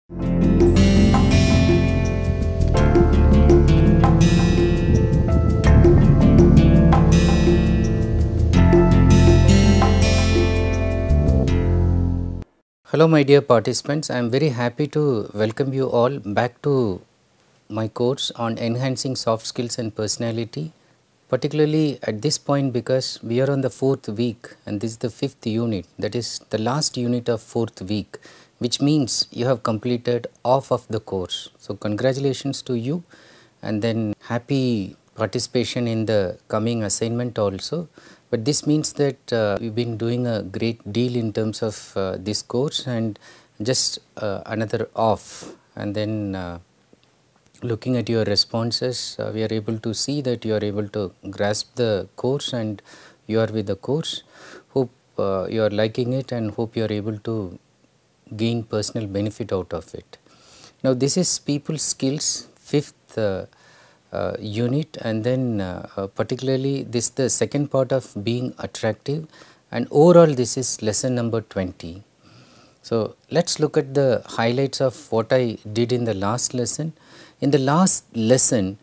Hello my dear participants, I am very happy to welcome you all back to my course on enhancing soft skills and personality, particularly at this point because we are on the 4th week and this is the 5th unit, that is the last unit of 4th week, which means you have completed half of the course. So congratulations to you and then happy participation in the coming assignment also. But this means that we've been doing a great deal in terms of this course and just another off, and then looking at your responses we are able to see that you are able to grasp the course and you are with the course. Hope you are liking it and hope you are able to gain personal benefit out of it. Now this is people skills 5th unit, and then particularly this the second part of being attractive, and overall this is lesson number 20. So let's look at the highlights of what I did in the last lesson. In the last lesson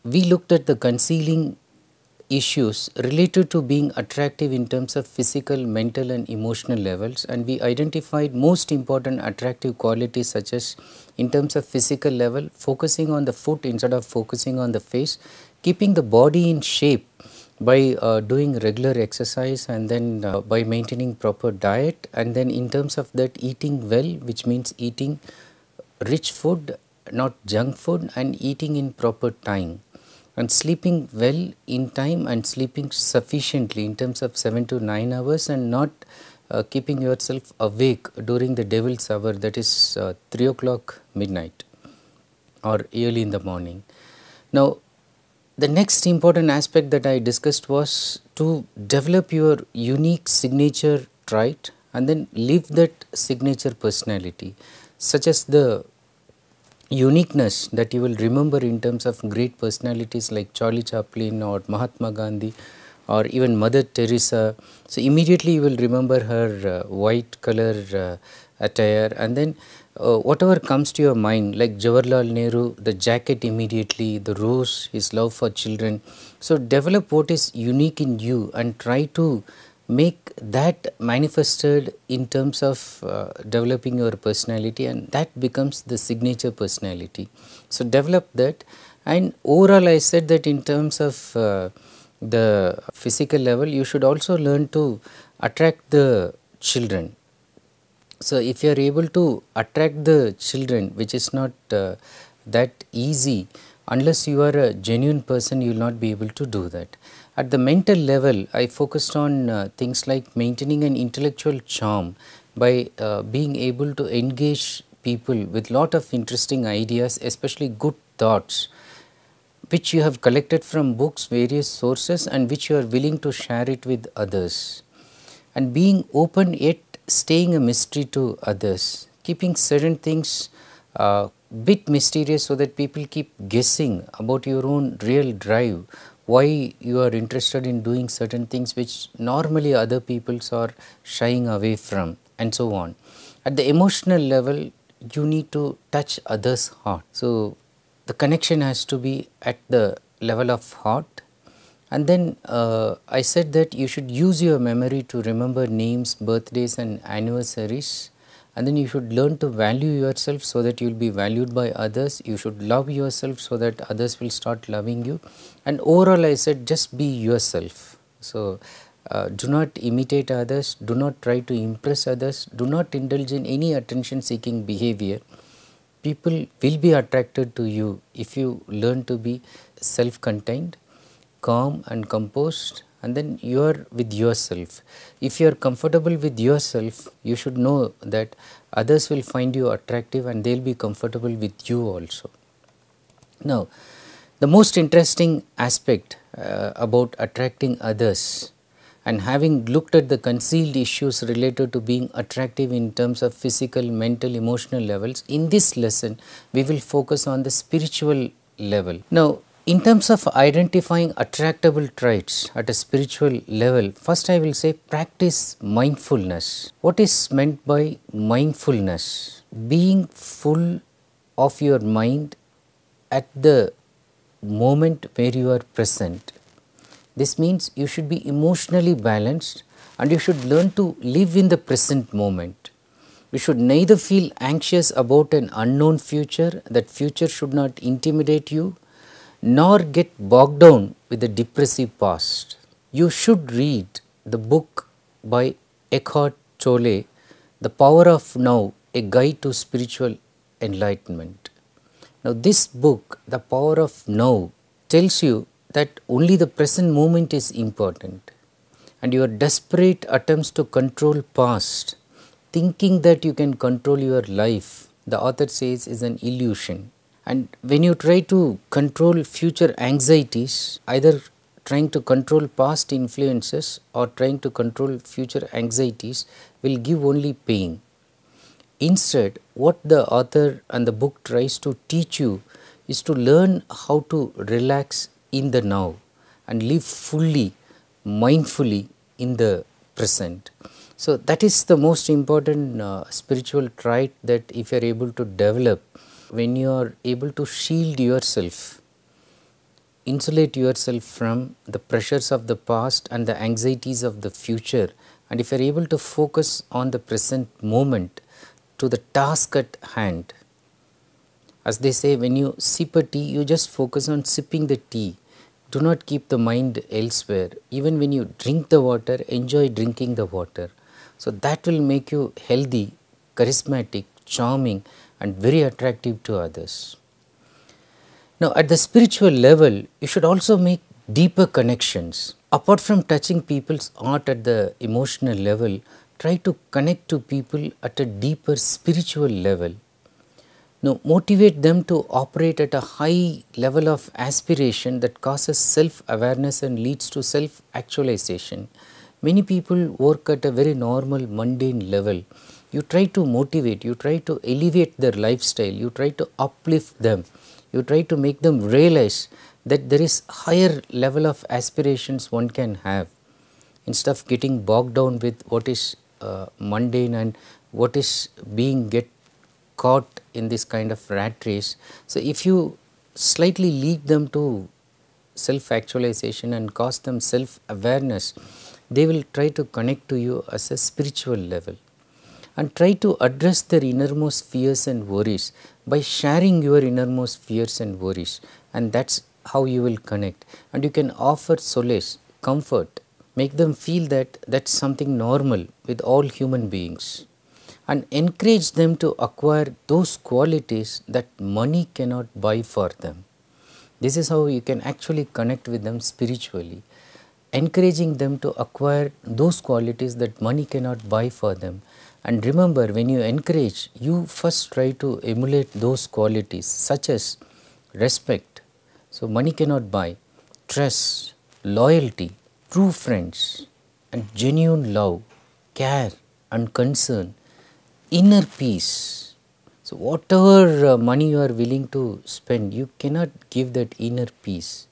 we looked at the concealing issues related to being attractive in terms of physical, mental and emotional levels, and we identified most important attractive qualities such as in terms of physical level, focusing on the foot instead of focusing on the face, keeping the body in shape by doing regular exercise, and then by maintaining proper diet, and then in terms of that eating well, which means eating rich food, not junk food, and eating in proper time, and sleeping well in time and sleeping sufficiently in terms of 7 to 9 hours, and not keeping yourself awake during the devil's hour, that is 3 o'clock midnight or early in the morning. Now the next important aspect that I discussed was to develop your unique signature trait and then live that signature personality, such as the uniqueness that you will remember in terms of great personalities like Charlie Chaplin or Mahatma Gandhi or even Mother Teresa. So immediately you will remember her white color attire, and then whatever comes to your mind, like Jawaharlal Nehru, the jacket immediately, the rose, his love for children. So develop what is unique in you and try to make that manifested in terms of developing your personality, and that becomes the signature personality. So develop that, and overall I said that in terms of the physical level you should also learn to attract the children. So if you are able to attract the children, which is not that easy, unless you are a genuine person you will not be able to do that. At the mental level I focused on things like maintaining an intellectual charm by being able to engage people with lot of interesting ideas, especially good thoughts which you have collected from books, various sources, and which you are willing to share it with others, and being open yet staying a mystery to others, keeping certain things bit mysterious so that people keep guessing about your own real drive, why you are interested in doing certain things which normally other peoples are shying away from, and so on. At the emotional level you need to touch others' heart. So the connection has to be at the level of heart. And then I said that you should use your memory to remember names, birthdays and anniversaries, and then you should learn to value yourself so that you will be valued by others. You should love yourself so that others will start loving you, and overall I said just be yourself. So do not imitate others, do not try to impress others, do not indulge in any attention seeking behavior. People will be attracted to you if you learn to be self-contained, calm and composed, and then you are with yourself. If you are comfortable with yourself, you should know that others will find you attractive and they will be comfortable with you also. Now the most interesting aspect about attracting others, and having looked at the concealed issues related to being attractive in terms of physical, mental, emotional levels, in this lesson we will focus on the spiritual level. Now in terms of identifying attractable traits at a spiritual level, first I will say practice mindfulness. What is meant by mindfulness? Being full of your mind at the moment where you are present. This means you should be emotionally balanced and you should learn to live in the present moment. You should neither feel anxious about an unknown future, that future should not intimidate you, nor get bogged down with the depressive past. You should read the book by Eckhart Tolle, The Power of Now, A Guide to Spiritual Enlightenment. Now this book, The Power of Now, tells you that only the present moment is important, and your desperate attempts to control past, thinking that you can control your life, the author says, is an illusion. And when you try to control future anxieties, either trying to control past influences or trying to control future anxieties will give only pain. Instead, what the author and the book tries to teach you is to learn how to relax in the now and live fully, mindfully in the present. So that is the most important spiritual trait that if you are able to develop, when you are able to shield yourself, insulate yourself from the pressures of the past and the anxieties of the future, and if you are able to focus on the present moment to the task at hand. As they say, when you sip a tea, you just focus on sipping the tea. Do not keep the mind elsewhere. Even when you drink the water, enjoy drinking the water. So that will make you healthy, charismatic, charming, and very attractive to others. Now at the spiritual level, you should also make deeper connections. Apart from touching people's heart at the emotional level, try to connect to people at a deeper spiritual level. Now motivate them to operate at a high level of aspiration that causes self-awareness and leads to self-actualization. Many people work at a very normal, mundane level. You try to motivate, you try to elevate their lifestyle, you try to uplift them, you try to make them realize that there is higher level of aspirations one can have, instead of getting bogged down with what is mundane and what is being caught in this kind of rat race. So if you slightly lead them to self-actualization and cause them self-awareness, they will try to connect to you as a spiritual level, and try to address their innermost fears and worries by sharing your innermost fears and worries, and that's how you will connect. And you can offer solace, comfort, make them feel that that's something normal with all human beings, and encourage them to acquire those qualities that money cannot buy for them. This is how you can actually connect with them spiritually, encouraging them to acquire those qualities that money cannot buy for them. And remember, when you encourage, you first try to emulate those qualities such as respect, so money cannot buy, trust, loyalty, true friends, and genuine love, care and concern, inner peace. So whatever money you are willing to spend, you cannot give that inner peace.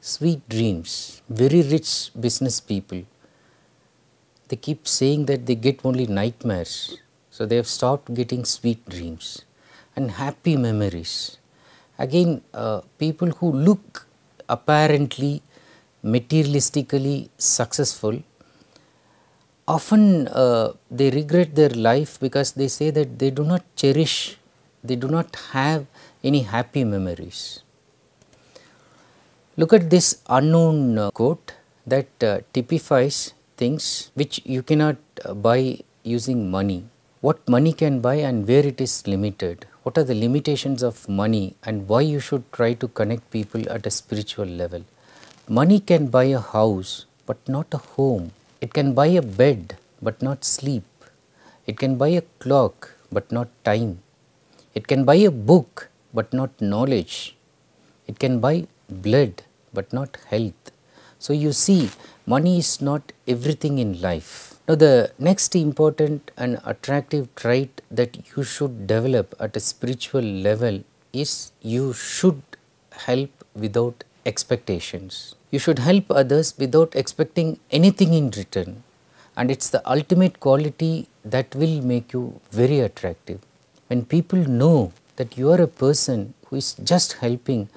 Sweet dreams. Very rich business people, they keep saying that they get only nightmares. So they have stopped getting sweet dreams. And happy memories. Again, people who look apparently materialistically successful, often they regret their life because they say that they do not cherish, they do not have any happy memories. Look at this unknown quote that typifies things which you cannot buy using money. What money can buy and where it is limited. What are the limitations of money and why you should try to connect people at a spiritual level. Money can buy a house but not a home. It can buy a bed but not sleep. It can buy a clock but not time. It can buy a book but not knowledge. It can buy blood but not health. So you see, money is not everything in life. Now the next important and attractive trait that you should develop at a spiritual level is you should help without expectations. You should help others without expecting anything in return, and it's the ultimate quality that will make you very attractive. When people know that you are a person who is just helping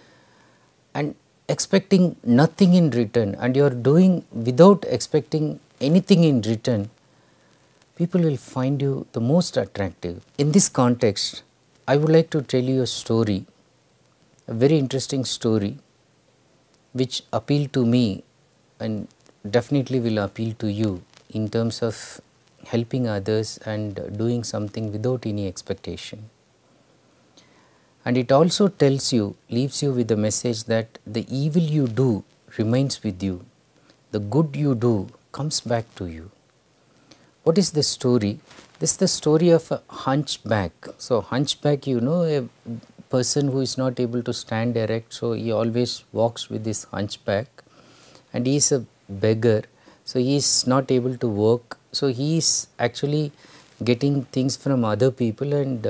and expecting nothing in return, and you are doing without expecting anything in return, people will find you the most attractive. In this context, I would like to tell you a story, a very interesting story which appealed to me and definitely will appeal to you in terms of helping others and doing something without any expectation. And it also tells you, leaves you with the message that the evil you do remains with you, the good you do comes back to you. What is the story? This is the story of a hunchback. So, hunchback, you know, a person who is not able to stand erect, so he always walks with this hunchback, and he is a beggar, so he is not able to work, so he is actually getting things from other people and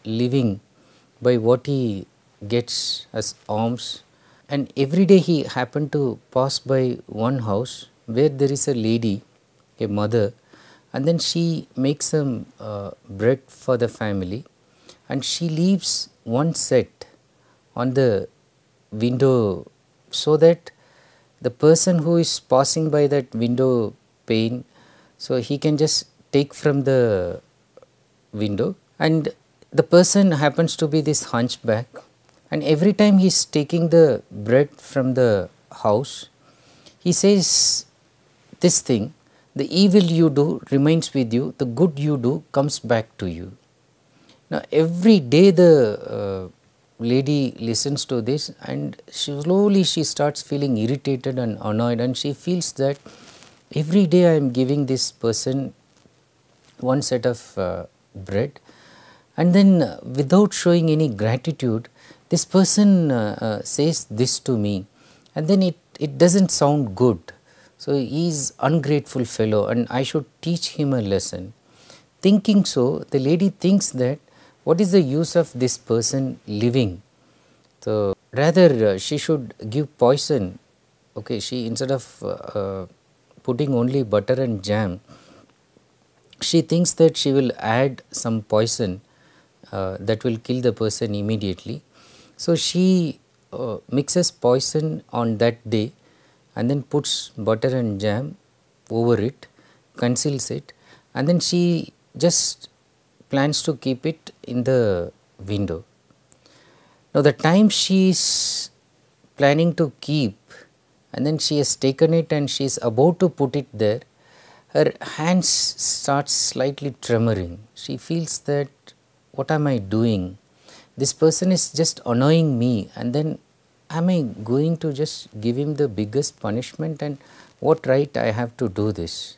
living by what he gets as alms. And every day he happened to pass by one house where there is a lady, a mother, and then she makes some bread for the family, and she leaves one set on the window so that the person who is passing by that window pane, so he can just take from the window, and the person happens to be this hunchback, and every time he is taking the bread from the house, he says this thing: the evil you do remains with you, the good you do comes back to you. Now every day the lady listens to this, and slowly she starts feeling irritated and annoyed, and she feels that every day I am giving this person one set of bread, and then without showing any gratitude, this person says this to me, and then it does not sound good. So, he is ungrateful fellow and I should teach him a lesson. Thinking so, the lady thinks that what is the use of this person living? So, rather she should give poison. Okay, she, instead of putting only butter and jam, she thinks that she will add some poison that will kill the person immediately. So, she mixes poison on that day and then puts butter and jam over it, conceals it, and then she just plans to keep it in the window. Now, the time she is planning to keep, and then she has taken it and she is about to put it there, her hands starts slightly tremoring. She feels that, what am I doing? This person is just annoying me, and then am I going to just give him the biggest punishment, and what right I have to do this?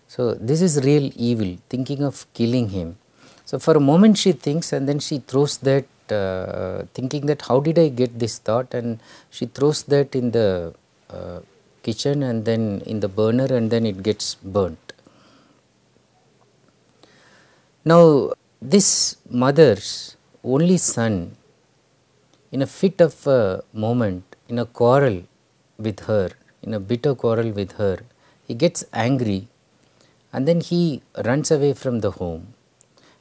So, this is real evil, thinking of killing him. So, for a moment she thinks, and then she throws that thinking that how did I get this thought, and she throws that in the kitchen and then in the burner, and then it gets burnt. Now, this mother's only son, in a fit of a moment, in a quarrel with her, in a bitter quarrel with her, he gets angry and then he runs away from the home.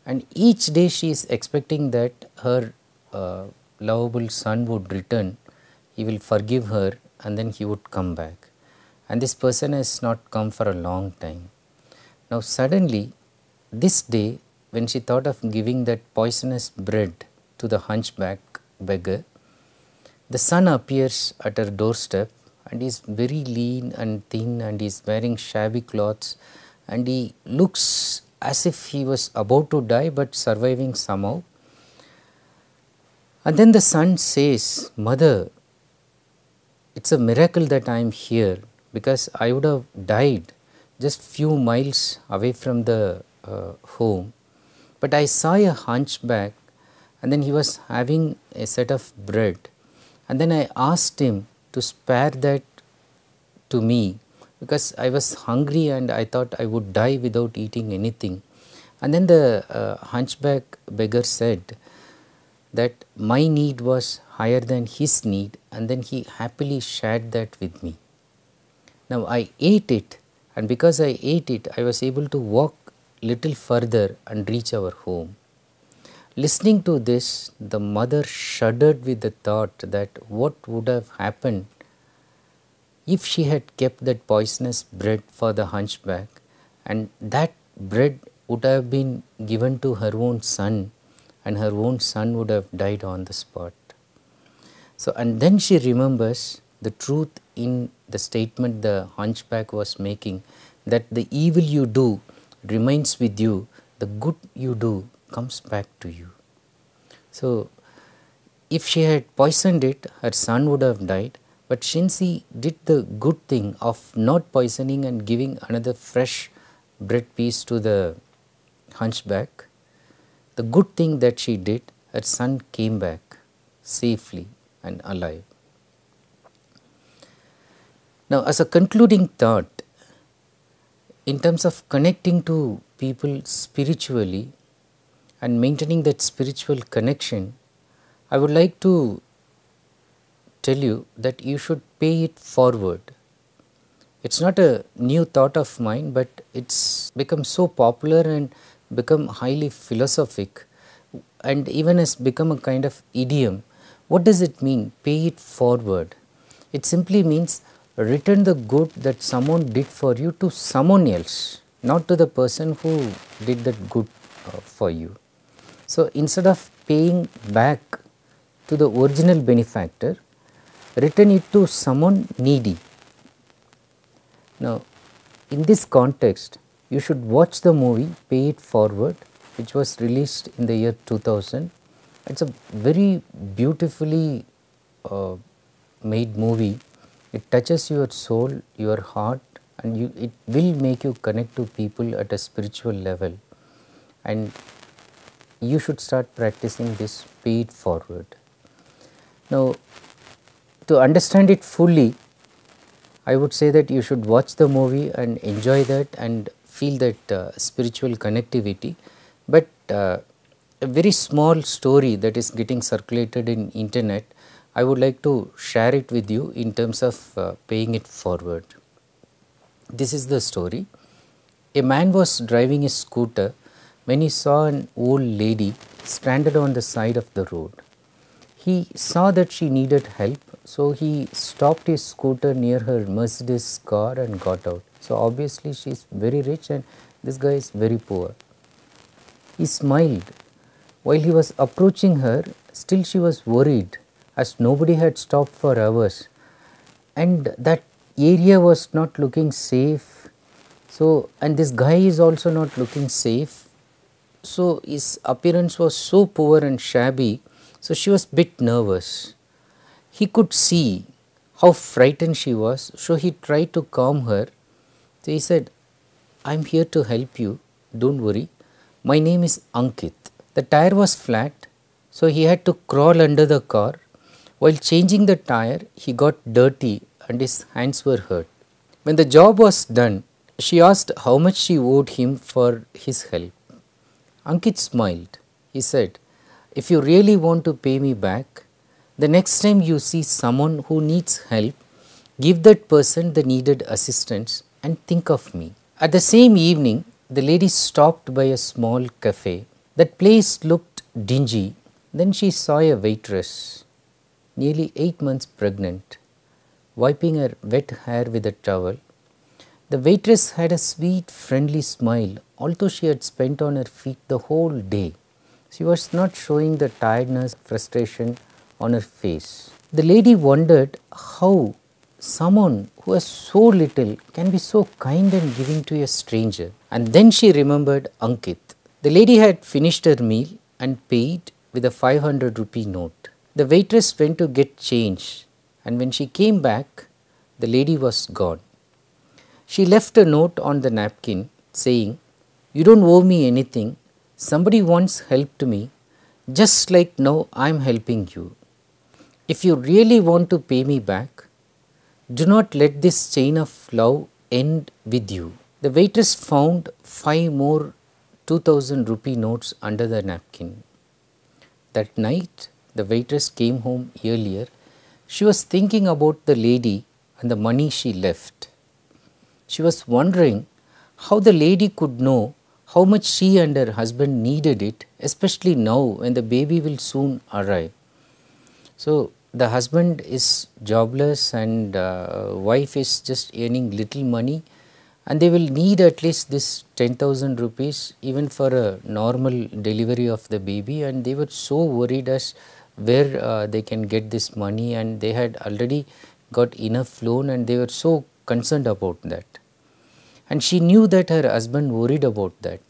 And each day she is expecting that her lovable son would return, he will forgive her, and then he would come back. And this person has not come for a long time. Now suddenly, this day, when she thought of giving that poisonous bread to the hunchback beggar, the son appears at her doorstep, and he is very lean and thin, and he is wearing shabby clothes, and he looks as if he was about to die but surviving somehow. And then the son says, "Mother, it's a miracle that I am here, because I would have died just few miles away from the home. But I saw a hunchback, and then he was having a set of bread, and then I asked him to spare that to me, because I was hungry and I thought I would die without eating anything." And then the hunchback beggar said that my need was higher than his need, and then he happily shared that with me. Now I ate it, and because I ate it, I was able to walk little further and reach our home. Listening to this, the mother shuddered with the thought that what would have happened if she had kept that poisonous bread for the hunchback, and that bread would have been given to her own son, and her own son would have died on the spot. So, and then she remembers the truth in the statement the hunchback was making, that the evil you do remains with you, the good you do comes back to you. So, if she had poisoned it, her son would have died, but since he did the good thing of not poisoning and giving another fresh bread piece to the hunchback, the good thing that she did, her son came back safely and alive. Now, as a concluding thought, in terms of connecting to people spiritually and maintaining that spiritual connection, I would like to tell you that you should pay it forward. It's not a new thought of mine, but it's become so popular and become highly philosophic, and even has become a kind of idiom. What does it mean, pay it forward? It simply means return the good that someone did for you to someone else, not to the person who did that good for you. So, instead of paying back to the original benefactor, return it to someone needy. Now, in this context, you should watch the movie Pay It Forward, which was released in the year 2000. It's a very beautifully made movie. It touches your soul, your heart, and it will make you connect to people at a spiritual level. And you should start practicing this Pay It Forward. Now, to understand it fully, I would say that you should watch the movie and enjoy that and feel that spiritual connectivity. But a very small story that is getting circulated in internet, I would like to share it with you in terms of paying it forward. This is the story. A man was driving a scooter when he saw an old lady stranded on the side of the road. He saw that she needed help, so he stopped his scooter near her Mercedes car and got out. So obviously she is very rich and this guy is very poor. He smiled. While he was approaching her, still she was worried as nobody had stopped for hours and that area was not looking safe. So, and this guy is also not looking safe. So his appearance was so poor and shabby, so she was a bit nervous. He could see how frightened she was, so he tried to calm her. So he said, I am here to help you, don't worry. My name is Ankit. The tire was flat, so he had to crawl under the car. While changing the tire, he got dirty and his hands were hurt. When the job was done, she asked how much she owed him for his help. Ankit smiled. He said, if you really want to pay me back, the next time you see someone who needs help, give that person the needed assistance and think of me. At the same evening, the lady stopped by a small cafe. That place looked dingy. Then she saw a waitress, nearly 8 months pregnant, wiping her wet hair with a towel. The waitress had a sweet, friendly smile, although she had spent on her feet the whole day. She was not showing the tiredness, frustration on her face. The lady wondered how someone who has so little can be so kind and giving to a stranger. And then she remembered Ankit. The lady had finished her meal and paid with a 500 rupee note. The waitress went to get change, and when she came back, the lady was gone. She left a note on the napkin saying, you don't owe me anything. Somebody once helped me, just like now I am helping you. If you really want to pay me back, do not let this chain of love end with you. The waitress found 5 more 2000 rupee notes under the napkin. That night, the waitress came home earlier. She was thinking about the lady and the money she left. She was wondering how the lady could know how much she and her husband needed it, especially now when the baby will soon arrive. So the husband is jobless and wife is just earning little money, and they will need at least this 10,000 rupees even for a normal delivery of the baby, and they were so worried as where they can get this money, and they had already got enough loan and they were so concerned about that. And she knew that her husband worried about that.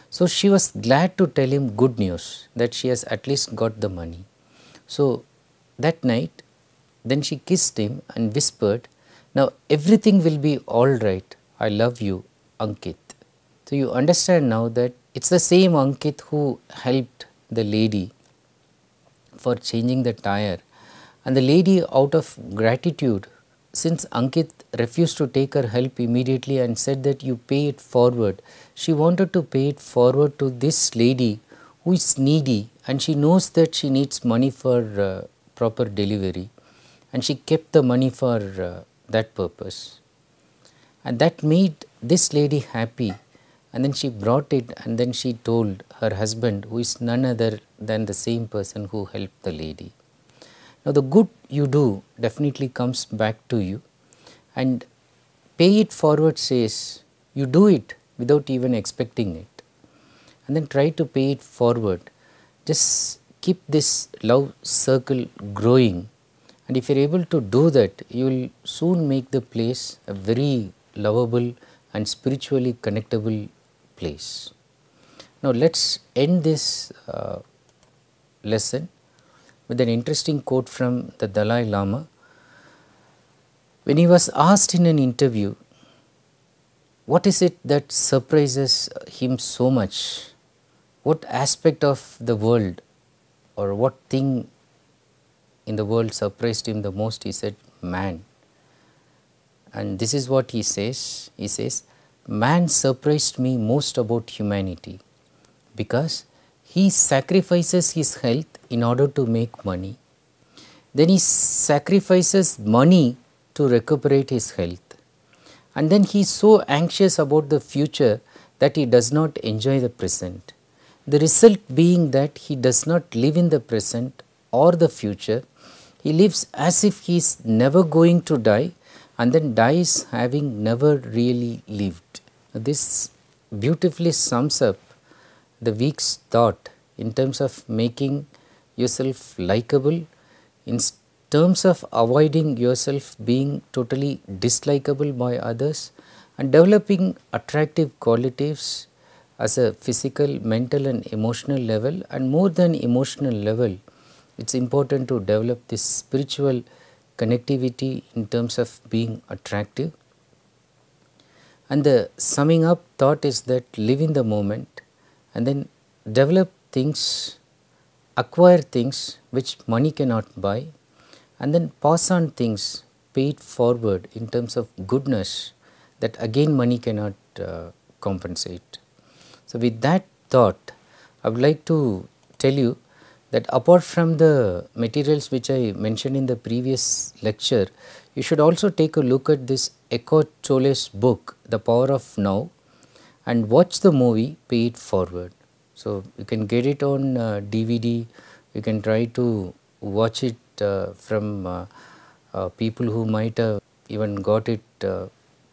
So she was glad to tell him good news that she has at least got the money. So that night, then she kissed him and whispered, "Now everything will be all right. I love you, Ankit." So you understand now that it's the same Ankit who helped the lady for changing the tire, and the lady, out of gratitude, since Ankit refused to take her help immediately and said that you pay it forward, she wanted to pay it forward to this lady who is needy and she knows that she needs money for proper delivery, and she kept the money for that purpose, and that made this lady happy. And then she brought it and then she told her husband, who is none other than the same person who helped the lady. Now the good you do definitely comes back to you, and pay it forward says you do it without even expecting it, and then try to pay it forward. Just keep this love circle growing, and if you are able to do that, you will soon make the place a very lovable and spiritually connectable place. Now let's end this lesson with an interesting quote from the Dalai Lama. When he was asked in an interview, what is it that surprises him so much? What aspect of the world or what thing in the world surprised him the most? He said, man. And this is what he says. He says, man surprised me most about humanity because he sacrifices his health in order to make money. Then he sacrifices money to recuperate his health. And then he is so anxious about the future that he does not enjoy the present. The result being that he does not live in the present or the future. He lives as if he is never going to die and then dies having never really lived. This beautifully sums up the week's thought in terms of making yourself likable, in terms of avoiding yourself being totally dislikable by others, and developing attractive qualities as a physical, mental and emotional level, and more than emotional level, it's important to develop this spiritual connectivity in terms of being attractive. And the summing up thought is that live in the moment and then develop things, acquire things which money cannot buy, and then pass on things, pay it forward in terms of goodness that again money cannot compensate. So with that thought, I would like to tell you that apart from the materials which I mentioned in the previous lecture, you should also take a look at this Eckhart Tolle's book, The Power of Now, and watch the movie Pay It Forward. So you can get it on DVD, you can try to watch it from people who might have even got it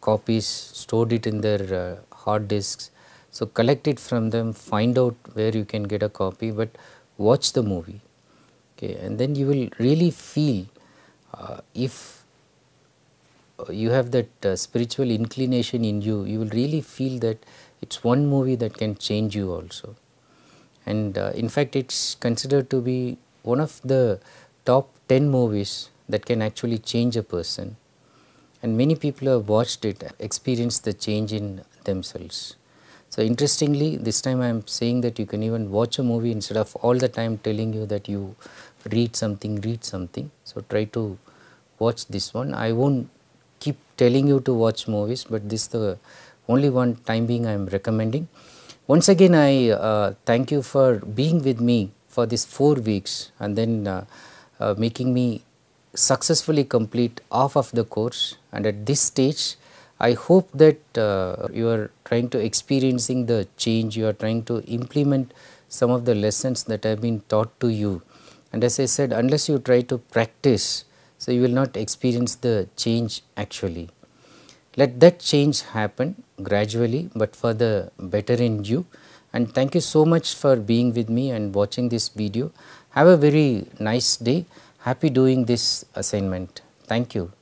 copies, stored it in their hard disks. So collect it from them, find out where you can get a copy, but watch the movie, okay, and then you will really feel if you have that spiritual inclination in you, you will really feel that it's one movie that can change you also. And in fact, it's considered to be one of the top 10 movies that can actually change a person, and many people have watched it, experienced the change in themselves. So interestingly, this time I am saying that you can even watch a movie instead of all the time telling you that you read something. So try to watch this one. I won't keep telling you to watch movies, but this is the only one time being I am recommending. Once again, I thank you for being with me for these 4 weeks and then making me successfully complete half of the course, and at this stage I hope that you are trying to experiencing the change, you are trying to implement some of the lessons that have been taught to you. And as I said, unless you try to practice, so you will not experience the change actually. Let that change happen gradually, but for the better in you. And thank you so much for being with me and watching this video. Have a very nice day. Happy doing this assignment. Thank you.